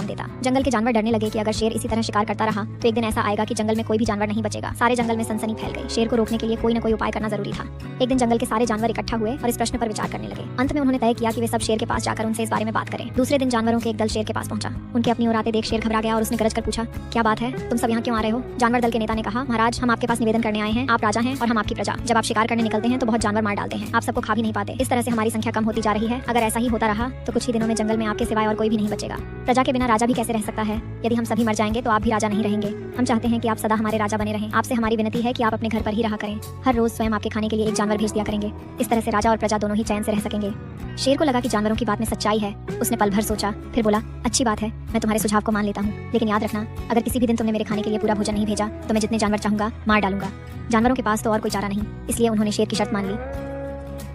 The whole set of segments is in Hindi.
कम देता। जंगल के जानवर डरने लगे कि अगर शेर इसी तरह शिकार करता रहा तो एक दिन ऐसा आएगा कि जंगल में कोई भी जानवर नहीं बचेगा। सारे जंगल में सनसनी फैल गई। शेर को रोकने के लिए कोई न कोई उपाय करना जरूरी था। एक दिन जंगल के सारे जानवर इकट्ठा हुए और इस प्रश्न पर विचार करने लगे। अंत में उन्होंने तय किया कि वे सब शेर के पास जाकर उनसे इस बारे में बात करें। दूसरे दिन जानवरों के एक दल शेर के पास पहुंचा। उनके अपनी ओर आते देख शेर घबरा गया और उसने गरज कर पूछा, क्या बात है, तुम सब यहाँ क्यों आ रहे हो? जानवर दल के नेता ने कहा, महाराज, हम आपके पास निवेदन करने आए हैं। आप राजा हैं और हम आपकी प्रजा। जब आप शिकार करने निकलते हैं तो बहुत जानवर मार डालते हैं। आप सबको खा भी नहीं पाते। इस तरह से हमारी संख्या कम होती जा रही है। अगर ऐसा ही होता रहा तो कुछ ही दिनों में जंगल में आपके सिवाय और कोई भी नहीं बचेगा। प्रजा के बिना राजा भी कैसे रह सकता है? यदि हम सभी मर जाएंगे तो आप भी राजा नहीं रहेंगे। हम चाहते हैं कि आप सदा हमारे राजा बने रहें। आपसे हमारी विनती है कि आप अपने घर पर ही रहा करें। हर रोज स्वयं आपके खाने के लिए एक जानवर भेज दिया करेंगे। इस तरह से राजा और प्रजा दोनों ही चैन से रह सकेंगे। शेर को लगा कि जानवरों की बात में सच्चाई है। उसने पल भर सोचा, फिर बोला, अच्छी बात है, मैं तुम्हारे सुझाव को मान लेता हूँ, लेकिन याद रखना, अगर किसी भी दिन तुमने मेरे खाने के लिए पूरा भोजन नहीं भेजा तो मैं जितने जानवर चाहूंगा मार डालूंगा। जानवरों के पास तो और कोई चारा नहीं, इसलिए उन्होंने शेर की शर्त मान ली।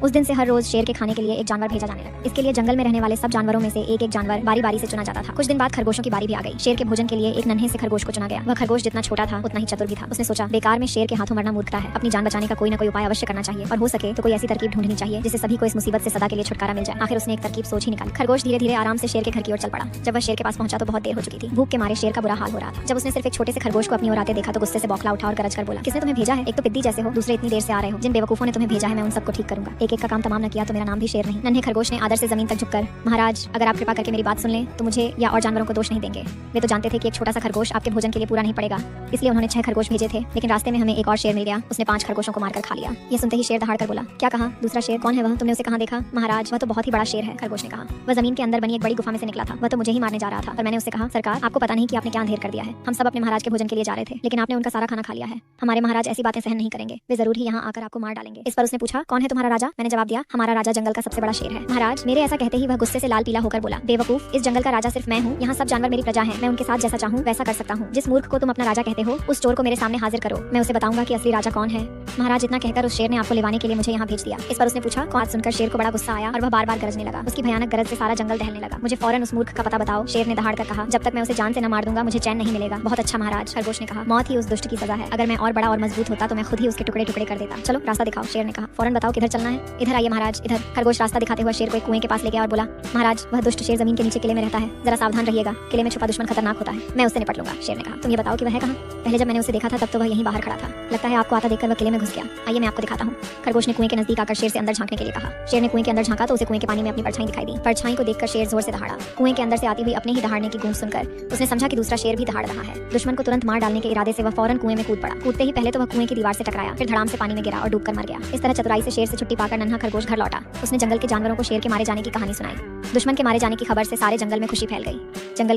उस दिन से हर रोज शेर के खाने के लिए एक जानवर भेजा जाने लगा। इसके लिए जंगल में रहने वाले सब जानवरों में से एक एक जानवर बारी बारी से चुना जाता था। कुछ दिन बाद खरगोशों की बारी भी आ गई। शेर के भोजन के लिए एक नन्हे से खरगोश को चुना गया। वह खरगोश जितना छोटा था उतना ही चतुर भी था। उसने सोचा, बेकार में शेर के हाथों मरना मूर्खता है। अपनी जान बचाने का कोई न कोई उपाय अवश्य करना चाहिए और हो सके तो कोई ऐसी तरकीब ढूंढनी चाहिए जिससे सभी को इस मुसीबत से सदा के लिए छुटकारा मिल जाए। आखिर उसने एक तरकीब सोच ही निकाली। खरगोश धीरे धीरे आराम से शेर के घर की ओर चल पड़ा। जब वह शेर के पास पहुंचा तो बहुत देर हो चुकी थी। भूख के मारे शेर का बुरा हाल हो रहा था। जब उसने सिर्फ एक छोटे से खरगोश को अपनी ओर आते देखा तो गुस्से से बौखला उठा और गरज कर बोला, किसने तुम्हें भेजा है? एक तो पिद्दी जैसे हो, दूसरे इतनी देर से आ रहे हो। जिन बेवकूफों ने तुम्हें भेजा है मैं उन सबको ठीक करूंगा। एक एक का काम तमाम न किया तो मेरा नाम भी शेर नहीं। नन्हे खरगोश ने आदर से जमीन तक झुककर, महाराज, अगर आप कृपा करके मेरी बात सुन लें तो मुझे या और जानवरों को दोष नहीं देंगे। वे तो जानते थे कि एक छोटा सा खरगोश आपके भोजन के लिए पूरा नहीं पड़ेगा, इसलिए उन्होंने 6 खरगोश भेजे थे, लेकिन रास्ते में हमें एक और शेर मिल गया। उसने 5 खरगोशों को मारकर खा लिया। ये सुनते ही शेर दहाड़ कर बोला, क्या कहा? दूसरा शेर कौन है वह? तुमने उसे कहाँ देखा? महाराज, वह तो बहुत ही बड़ा शेर है, खरगोश ने कहा। वह जमीन के अंदर बनी एक बड़ी गुफा में से निकला था। वह तो मुझे ही मारने जा रहा था, पर मैंने उससे कहा, सरकार, आपको पता नहीं कि आपने क्या अंधेर कर दिया है। हम सब अपने महाराज के भोजन के लिए जा रहे थे, लेकिन आपने उनका सारा खाना खा लिया है। हमारे महाराज ऐसी बातें सहन नहीं करेंगे। वे जरूर ही यहाँ आकर आपको मार डालेंगे। इस पर उसने पूछा, कौन है तुम्हारा राजा? मैंने जवाब दिया, हमारा राजा जंगल का सबसे बड़ा शेर है। महाराज, मेरे ऐसा कहते ही वह गुस्से से लाल पीला होकर बोला, बेवकूफ, इस जंगल का राजा सिर्फ मैं हूँ। यहाँ सब जानवर मेरी प्रजा हैं। मैं उनके साथ जैसा चाहूँ वैसा कर सकता हूँ। जिस मूर्ख को तुम अपना राजा कहते हो उस चोर को मेरे सामने हाजिर करो। मैं उसे बताऊंगा कि असली राजा कौन है। महाराज, इतना कहकर उस शेर ने आपको लेवाने के लिए मुझे यहाँ भेज दिया। इस पर उसने पूछा, कौन? सुनकर शेर को बड़ा गुस्सा आया और वह बार बार गरजने लगा। उसकी भयानक गरज से सारा जंगल दहलने लगा। मुझे फौरन उस मूर्ख का पता बताओ। शेर ने दहाड़ कर कहा, जब तक मैं उसे जान से न मार दूंगा मुझे चैन नहीं मिलेगा। बहुत अच्छा महाराज, खरगोश ने कहा, मौत ही उस दुष्ट की सजा है। अगर मैं और बड़ा और मजबूत होता तो मैं खुद ही उसके टुकड़े टुकड़े कर देता। चलो रास्ता दिखाओ। शेर ने कहा, फौरन बताओ किधर चलना है। इधर आइए महाराज, इधर। खरगोश रास्ता दिखाते हुए शेर को एक कुएं के पास ले गया और बोला, महाराज, वह दुष्ट शेर जमीन के नीचे किले में रहता है, जरा सावधान रहिएगा। किले में छुपा दुश्मन खतरनाक होता है, मैं उससे निपट लूंगा। शेर ने कहा, तुम ये बताओ कि वह है कहाँ? पहले जब मैंने उसे देखा था तब तो वह यहीं बाहर खड़ा था। लगता है आपको आता देखकर वह किले में घुस गया। आइए मैं आपको दिखाता हूँ। खरगोश ने कुएं के नजदीक आकर शेर से अंदर झांकने के लिए कहा। शेर ने कुएं के अंदर झांका तो उसे कुएं के पानी में अपनी परछाई दिखाई दी। परछाई को देखकर शेर जोर से दहाड़ा। कुएं के अंदर से आती हुई अपने ही दहाड़ने की गूंज सुनकर उसने समझा कि दूसरा शेर भी दहाड़ रहा है। दुश्मन को तुरंत मार डालने के इरादे से वह फौरन कुएं में कूद पड़ा। कूदते ही पहले तो वह कुएं की दीवार से टकराया, फिर धड़ाम से पानी में गिरा और डूबकर मर गया। इस तरह चतुराई से शेर से छुट्टी पाकर नन्हा खरगोश घर लौटा। उसने जंगल के जानवरों को शेर के मारे जाने की कहानी सुनाई। दुश्मन के मारे जाने की खबर से सारे जंगल में खुशी फैल गई। जंगल